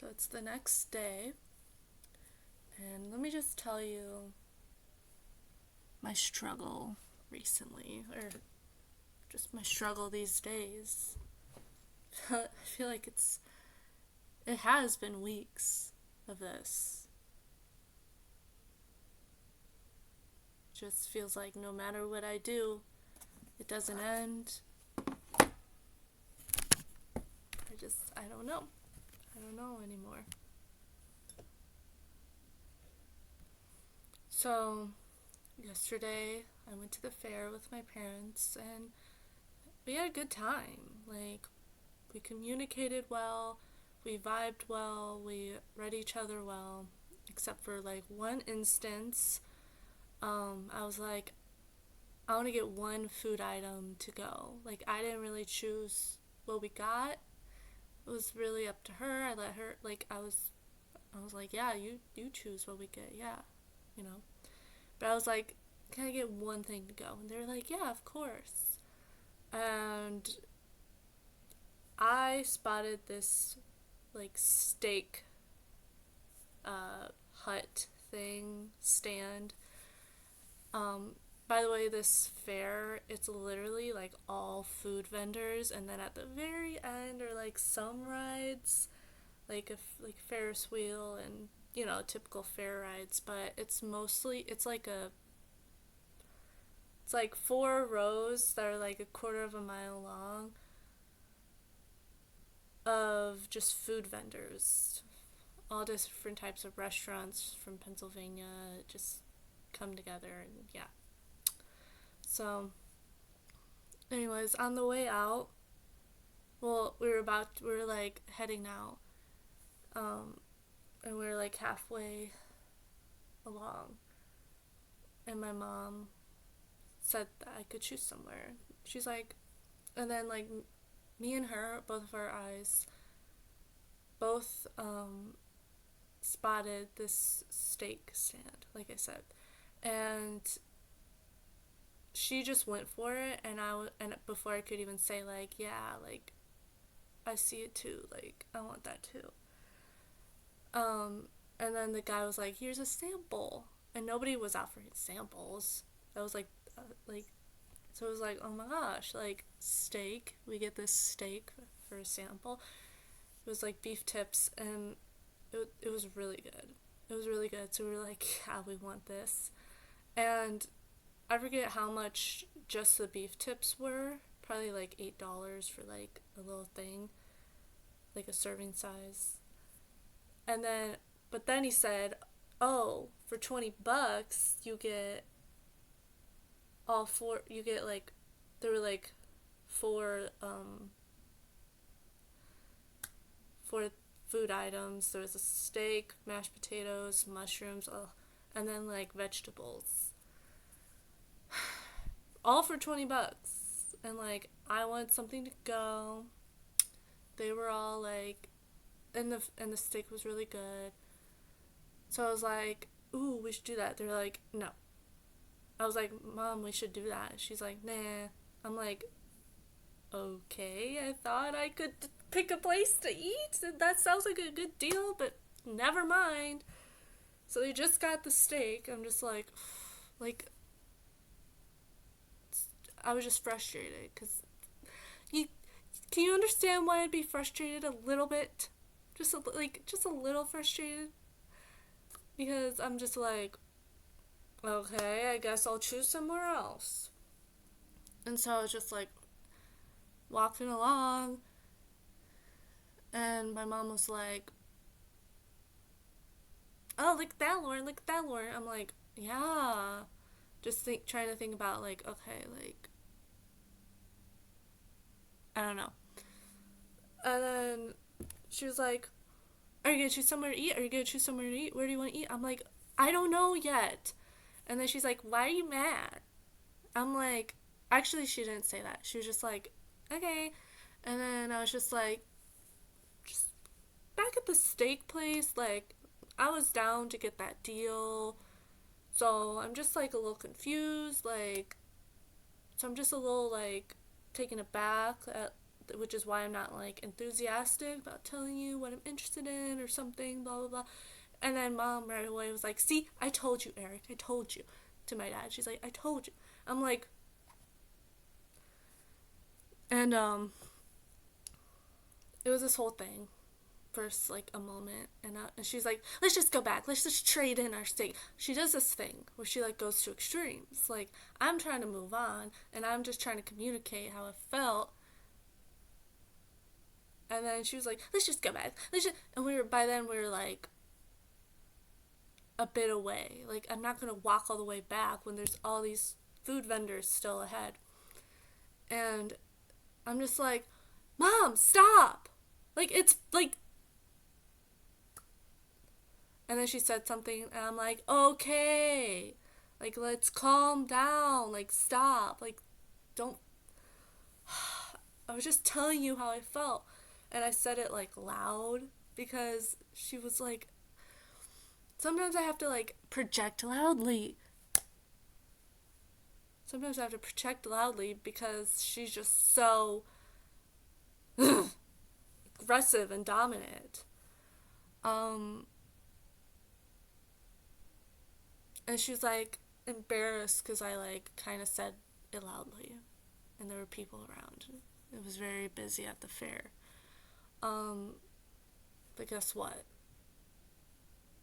it's the next day, and let me just tell you my struggle recently, or just my struggle these days. I feel like it has been weeks of this. It just feels like no matter what I do, it doesn't end. I don't know. I don't know anymore. So, yesterday I went to the fair with my parents and we had a good time. Like, we communicated well, we vibed well, we read each other well, except for like one instance. I was like, I want to get one food item to go. Like, I didn't really choose what we got. It was really up to her. I let her, like, I was like, yeah, you choose what we get, yeah, you know. But I was like, can I get one thing to go? And they were like, yeah, of course. And I spotted this like steak hut thing stand. Um, by the way, this fair, it's literally like all food vendors, and then at the very end are like some rides, like like Ferris wheel and typical fair rides. But it's like four rows that are like a quarter of a mile long of just food vendors, all different types of restaurants from Pennsylvania just come together, and yeah. So, anyways, on the way out, well, we were like heading out, um, and we were like halfway along, and my mom said that I could choose somewhere. She's like, and then like me and her, both of our eyes, both spotted this steak stand, like I said, and she just went for it, and before I could even say like, yeah, like I see it too, like I want that too. Um, and then the guy was like, here's a sample, and nobody was offering samples. That was like, so it was like, oh my gosh, like steak, we get this steak for a sample. It was like beef tips, and it was really good. It was really good. So we were like, yeah, we want this. And I forget how much just the beef tips were. Probably like $8 for like a little thing, like a serving size. And then, but then he said, "Oh, for $20, you get all four. You get like, there were like four four food items. There was a steak, mashed potatoes, mushrooms, and then like vegetables, all for $20." And like, I wanted something to go. They were all like, and the steak was really good. So I was like, "Ooh, we should do that." They're like, "No." I was like, "Mom, we should do that." She's like, "Nah." I'm like, "Okay, I thought I could pick a place to eat. That sounds like a good deal, but never mind." So they just got the steak. I'm just like, I was just frustrated because you can you understand why I'd be frustrated a little bit, just a little frustrated, because I'm just like, okay, I guess I'll choose somewhere else. And so I was just like walking along, and my mom was like, "Oh, look at that, Lauren! Look at that, Lauren!" I'm like, "Yeah." Trying to think about like, okay, like I don't know. And then she was like, "Are you gonna choose somewhere to eat? Are you gonna choose somewhere to eat? Where do you want to eat?" I'm like, "I don't know yet." And then she's like, "Why are you mad?" I'm like, actually, she didn't say that. She was just like, "Okay." And then I was just like, just back at the steak place, like, I was down to get that deal. So I'm just like a little confused, like, so I'm just a little like taken aback which is why I'm not like enthusiastic about telling you what I'm interested in or something, blah blah blah. And then mom right away was like, see, I told you, Eric, I told you, to my dad. She's like, I told you. I'm like, and it was this whole thing for like a moment, and she's like, let's just go back, let's just trade in our state. She does this thing where she like goes to extremes. Like, I'm trying to move on and I'm just trying to communicate how I felt, and then she was like, let's just go back, and by then we were like a bit away. Like, I'm not gonna walk all the way back when there's all these food vendors still ahead. And I'm just like, Mom, stop! Like, it's like. And then she said something, and I'm like, okay, like, let's calm down, like, stop, like, don't. I was just telling you how I felt, and I said it like loud because she was like, sometimes I have to like project loudly. Sometimes I have to project loudly because she's just so aggressive and dominant. And she was like embarrassed because I like kind of said it loudly, and there were people around. It was very busy at the fair. But guess what?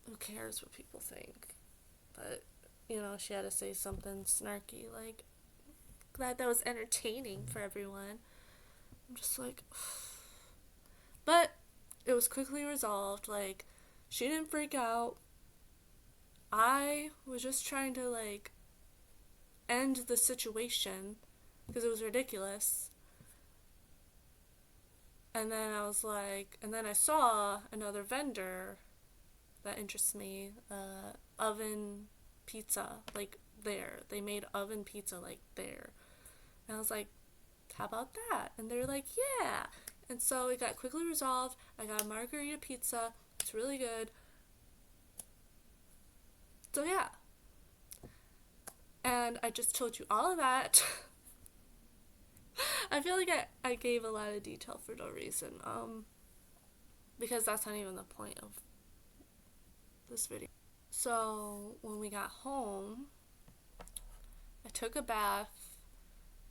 Who cares what people think? But, you know, she had to say something snarky, like, glad that was entertaining for everyone. I'm just like, but it was quickly resolved. Like, she didn't freak out. I was just trying to, like, end the situation because it was ridiculous. And then I was like, and then I saw another vendor that interests me, oven pizza, like, there. They made oven pizza, like, there. And I was like, how about that? And they were like, yeah. And so it got quickly resolved. I got a margarita pizza. It's really good. So, yeah. And I just told you all of that. I feel like I gave a lot of detail for no reason. Because that's not even the point of this video. So, when we got home, I took a bath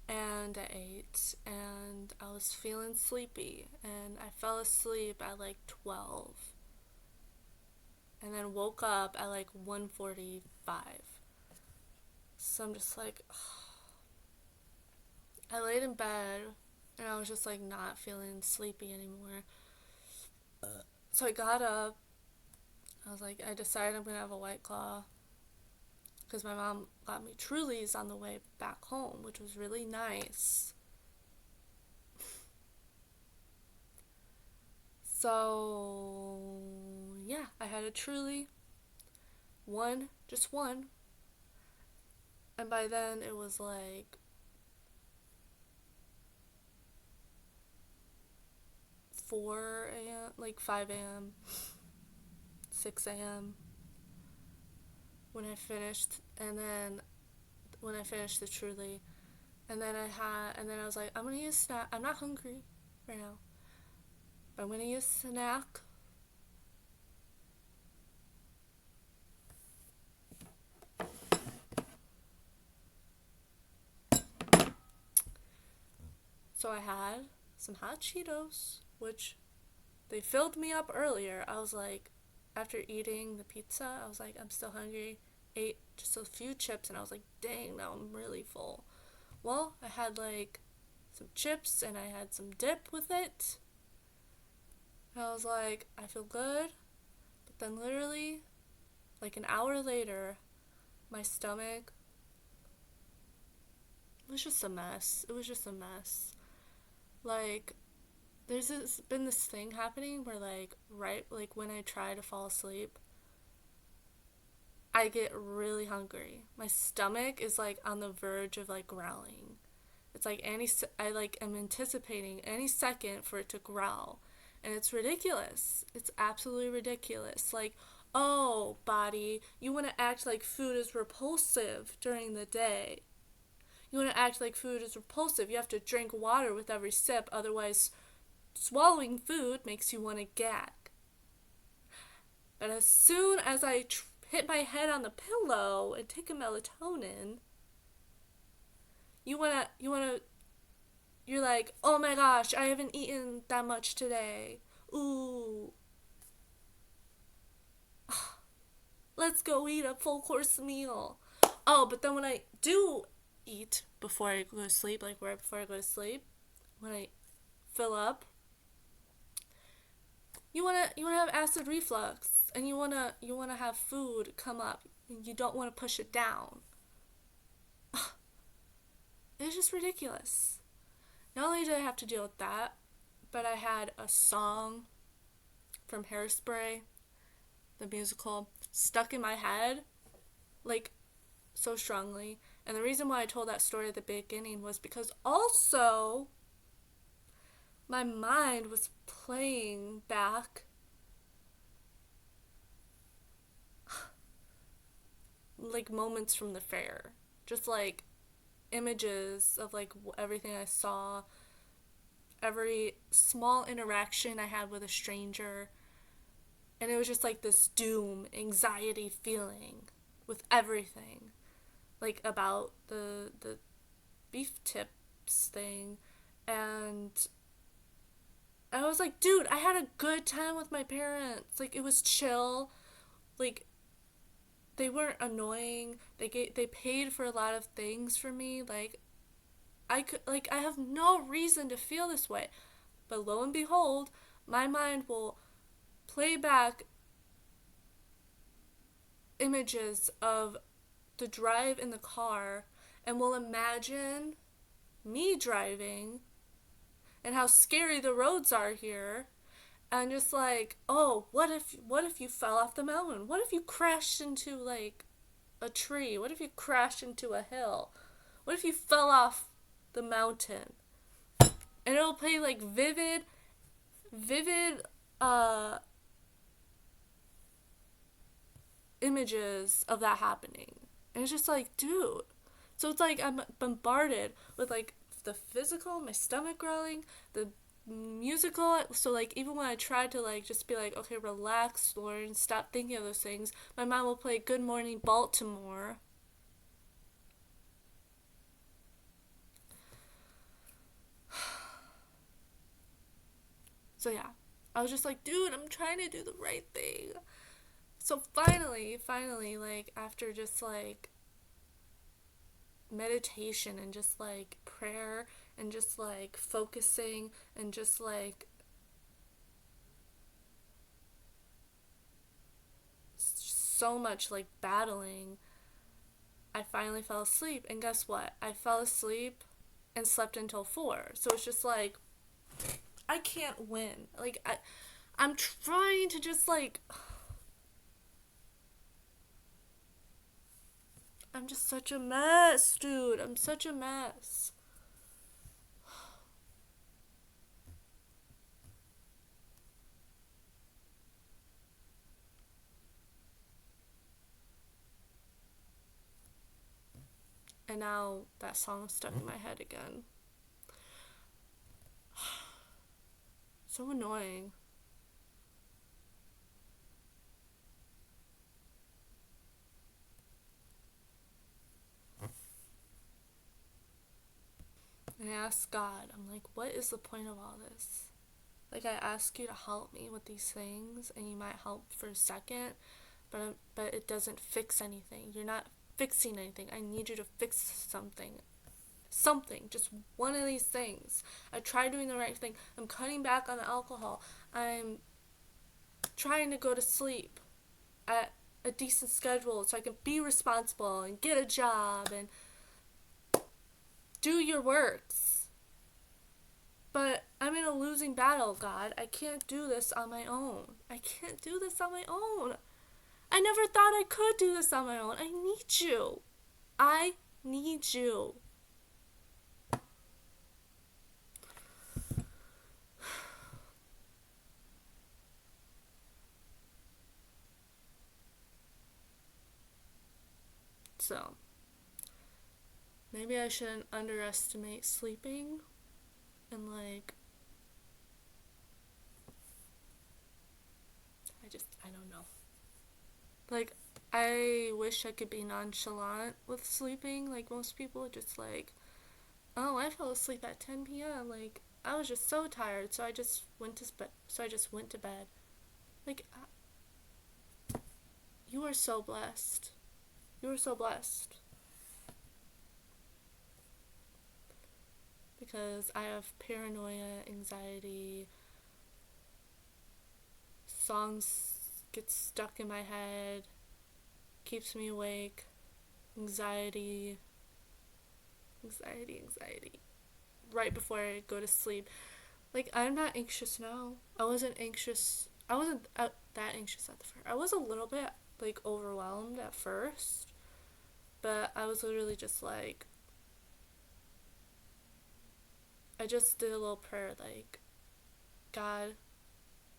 and I ate, and I was feeling sleepy, and I fell asleep at like 12, and then woke up at like 1:45. So I'm just like, I laid in bed, and I was just like not feeling sleepy anymore. So I got up. I was like, I decided I'm gonna have a White Claw, because my mom got me Trulies on the way back home, which was really nice. So, yeah, I had a Truly. Just one. And by then it was like 4 a.m., like 5 a.m., 6 a.m. when I finished, and then when I finished the Truly, and then I was like, I'm gonna eat a snack. I'm not hungry right now, but I'm gonna eat a snack. So I had some hot Cheetos, which they filled me up earlier. I was like, after eating the pizza, I was like, I'm still hungry. Ate just a few chips, and I was like, dang, now I'm really full. Well, I had like some chips, and I had some dip with it. And I was like, I feel good. But then literally, like an hour later, my stomach was just a mess. It was just a mess. Like, been this thing happening where like when I try to fall asleep, I get really hungry. My stomach is like on the verge of like growling. It's like I like am anticipating any second for it to growl, and it's ridiculous. It's absolutely ridiculous. Like, oh, body, you want to act like food is repulsive during the day. You want to act like food is repulsive. You have to drink water with every sip, otherwise, swallowing food makes you want to gag. But as soon as I hit my head on the pillow and take a melatonin, you're like, oh my gosh, I haven't eaten that much today. Ooh. Let's go eat a full course meal. Oh, but then when I do eat before I go to sleep, like right before I go to sleep, when I fill up, you wanna have acid reflux, and you wanna have food come up, and you don't want to push it down. It's just ridiculous. Not only did I have to deal with that, but I had a song from Hairspray, the musical, stuck in my head, like, so strongly. And the reason why I told that story at the beginning was because also my mind was playing back like moments from the fair. Just like images of like everything I saw, every small interaction I had with a stranger. And it was just like this doom, anxiety feeling with everything. Like about the beef tips thing. And I was like, dude, I had a good time with my parents. Like, it was chill. Like, they weren't annoying. They paid for a lot of things for me. Like, I have no reason to feel this way. But lo and behold, my mind will play back images of the drive in the car and will imagine me driving and how scary the roads are here, and just like, oh, what if you fell off the mountain? What if you crashed into like a tree? What if you crashed into a hill? What if you fell off the mountain? And it'll play like vivid images of that happening. And it's just like, dude. So it's like I'm bombarded with like the physical, my stomach growling, the musical. So like even when I tried to like just be like, okay, relax, Lauren, stop thinking of those things, my mom will play Good Morning Baltimore. So yeah, I was just like, dude, I'm trying to do the right thing. So finally, like after just like meditation and just like prayer and just like focusing and just like so much like battling, I finally fell asleep. And guess what? I fell asleep and slept until 4. So it's just like, I can't win. Like I'm trying to just like, I'm just such a mess, dude. I'm such a mess. And now that song's stuck in my head again. So annoying. And I asked God, I'm like, what is the point of all this? Like, I ask you to help me with these things, and you might help for a second, but it doesn't fix anything. You're not fixing anything. I need you to fix something. Something. Just one of these things. I tried doing the right thing. I'm cutting back on the alcohol. I'm trying to go to sleep at a decent schedule so I can be responsible and get a job and do your works. But I'm in a losing battle, God. I can't do this on my own. I can't do this on my own. I never thought I could do this on my own. I need you. I need you. So, maybe I shouldn't underestimate sleeping, and like I don't know. Like, I wish I could be nonchalant with sleeping, like most people, just like, oh, I fell asleep at 10 p.m. Like, I was just so tired, so I just went to bed. Like, you are so blessed. You are so blessed. Because I have paranoia, anxiety, songs get stuck in my head, keeps me awake, anxiety, anxiety, right before I go to sleep. Like, I'm not anxious now. I wasn't anxious. I wasn't that anxious at the first. I was a little bit, like, overwhelmed at first, but I was literally just like, I just did a little prayer, like, God,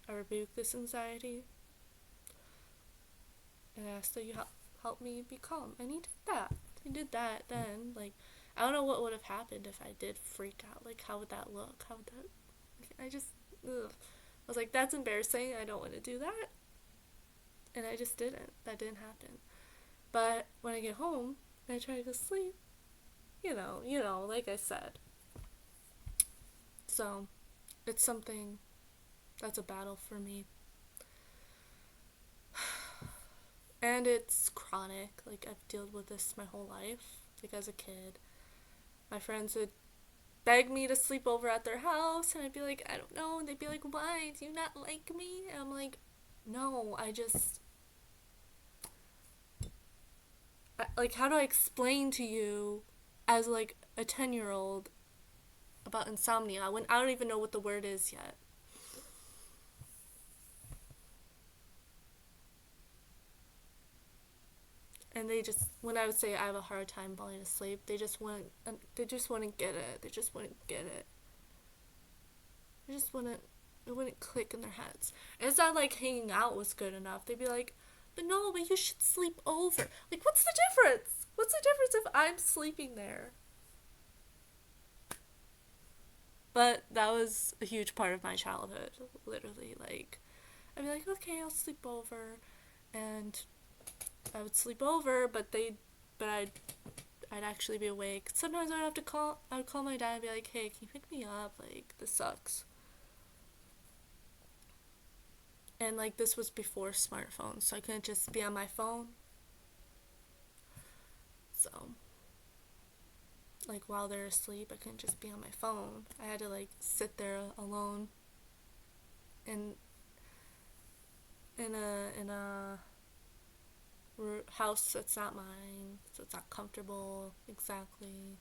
I rebuke this anxiety and I ask that you help me be calm. And he did that. He did that then. Like, I don't know what would have happened if I did freak out. Like, how would that look? How would that. I just. Ugh. I was like, that's embarrassing. I don't want to do that. And I just didn't. That didn't happen. But when I get home and I try to sleep, like I said. So, it's something that's a battle for me. And it's chronic. Like, I've dealt with this my whole life. Like, as a kid, my friends would beg me to sleep over at their house, and I'd be like, I don't know. And they'd be like, why? Do you not like me? And I'm like, no, like, how do I explain to you as, like, a 10-year-old about insomnia when I don't even know what the word is yet? And they just, when I would say I have a hard time falling asleep, they just wouldn't get it. They just wouldn't get it. They just wouldn't, it wouldn't click in their heads. And it's not like hanging out was good enough. They'd be like, but you should sleep over. Like, what's the difference? What's the difference if I'm sleeping there? But that was a huge part of my childhood, literally. Like, I'd be like, okay, I'll sleep over, and I would sleep over, but I'd actually be awake. Sometimes I would call my dad and be like, hey, can you pick me up? Like, this sucks. And, like, this was before smartphones, so I couldn't just be on my phone. So, like, while they're asleep, I couldn't just be on my phone. I had to, like, sit there alone in in a house that's not mine, so it's not comfortable exactly.